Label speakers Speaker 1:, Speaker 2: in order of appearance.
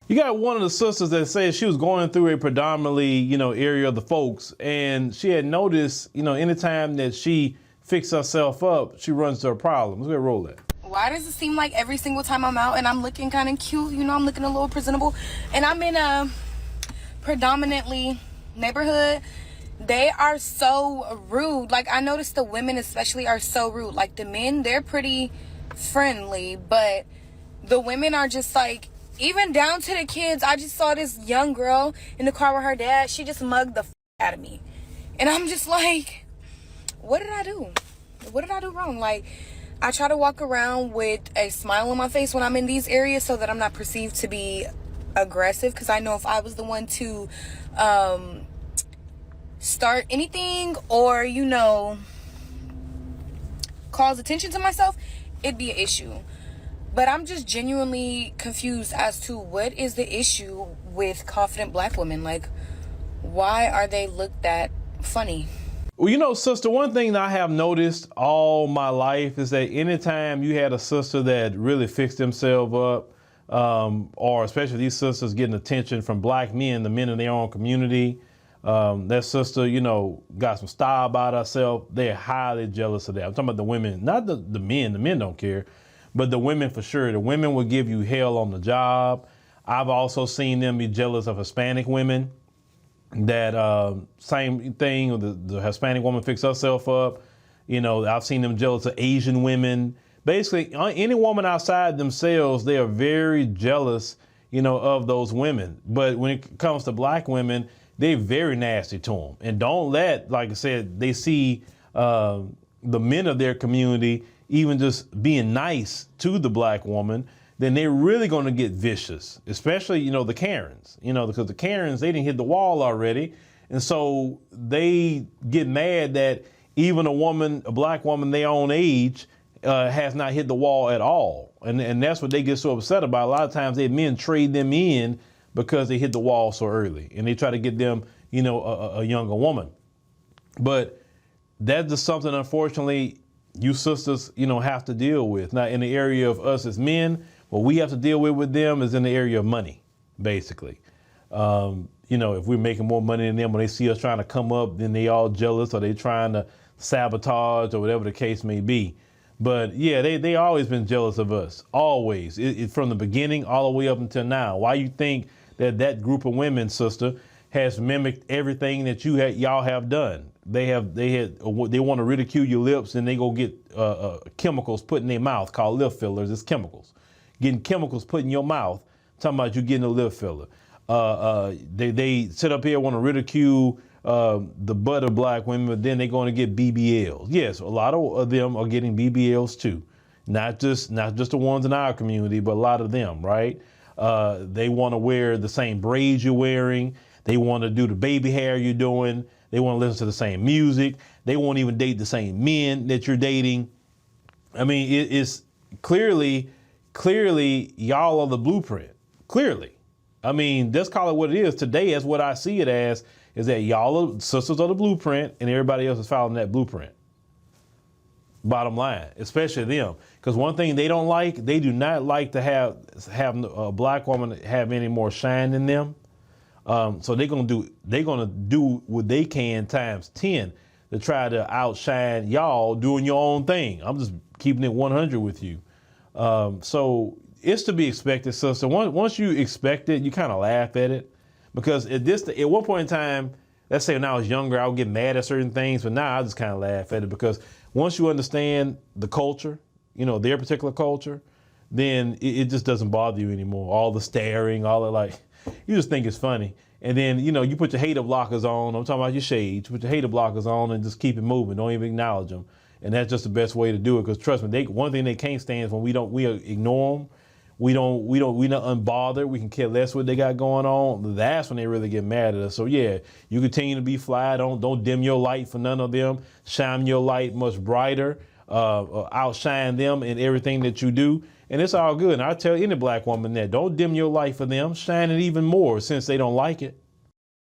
Speaker 1: You got one of the sisters that said she was going through a predominantly, area of the folks, and she had noticed, anytime that she fixed herself up, she runs to a problem. Let's go roll that.
Speaker 2: Why does it seem like every single time I'm out and I'm looking kind of cute, I'm looking a little presentable, and I'm in a predominantly neighborhood, they are so rude. Like, I noticed the women especially are so rude. Like, the men, they're pretty friendly, but the women are just like, even down to the kids. I just saw this young girl in the car with her dad. She just mugged the out of me. And I'm just like, what did I do? What did I do wrong? Like, I try to walk around with a smile on my face when I'm in these areas so that I'm not perceived to be aggressive. Because I know if I was the one to start anything or, cause attention to myself, it'd be an issue. But I'm just genuinely confused as to what is the issue with confident black women. Like, why are they looked at funny?
Speaker 1: Well, sister, one thing that I have noticed all my life is that anytime you had a sister that really fixed themselves up, or especially these sisters getting attention from black men, the men in their own community, that sister, got some style about herself, they're highly jealous of that. I'm talking about the women, not the men. The men don't care. But the women, for sure, the women will give you hell on the job. I've also seen them be jealous of Hispanic women. That same thing, the Hispanic woman fixed herself up. I've seen them jealous of Asian women. Basically, any woman outside themselves, they are very jealous, of those women. But when it comes to black women, they're very nasty to them. And don't let, like I said, they see the men of their community even just being nice to the black woman, then they're really going to get vicious, especially, the Karens, because the Karens, they didn't hit the wall already. And so they get mad that even a black woman their own age has not hit the wall at all. And that's what they get so upset about. A lot of times men trade them in because they hit the wall so early and they try to get them, a younger woman. But that's just something, unfortunately, you sisters, have to deal with. Now, in the area of us as men, what we have to deal with them is in the area of money, basically. If we're making more money than them, when they see us trying to come up, then they all jealous or they trying to sabotage or whatever the case may be. But yeah, they always been jealous of us, always. From the beginning all the way up until now. Why you think that group of women, sister, has mimicked everything that y'all have done? They want to ridicule your lips and they go get chemicals put in their mouth called lip fillers. It's chemicals. Getting chemicals put in your mouth, talking about you getting a lip filler. They sit up here, want to ridicule the butt of black women, but then they're going to get BBLs. Yes, a lot of them are getting BBLs too. Not just the ones in our community, but a lot of them, right? They want to wear the same braids you're wearing. They want to do the baby hair you're doing. They want to listen to the same music. They won't even date the same men that you're dating. I mean, it's clearly y'all are the blueprint. Clearly. I mean, let's call it what it is. Today, as what I see it as, is that y'all are sisters of the blueprint and everybody else is following that blueprint. Bottom line, especially them. Because one thing they don't like, they do not like to have a black woman have any more shine than them. So they're gonna do what they can times 10 to try to outshine y'all doing your own thing. I'm just keeping it 100 with you. So it's to be expected, sister. Once you expect it, you kind of laugh at it, because at one point in time, let's say when I was younger, I would get mad at certain things, but now I just kind of laugh at it, because once you understand the culture, their particular culture, then it just doesn't bother you anymore. All the staring, all the you just think it's funny. And then, you put your hater blockers on. I'm talking about your shades. You put your hater blockers on and just keep it moving. Don't even acknowledge them. And that's just the best way to do it. Because trust me, one thing they can't stand is when we ignore them. We not unbothered. We can care less what they got going on. That's when they really get mad at us. So yeah, you continue to be fly. Don't dim your light for none of them. Shine your light much brighter. Outshine them in everything that you do. And it's all good. And I tell any black woman that don't dim your light for them. Shine it even more, since they don't like it.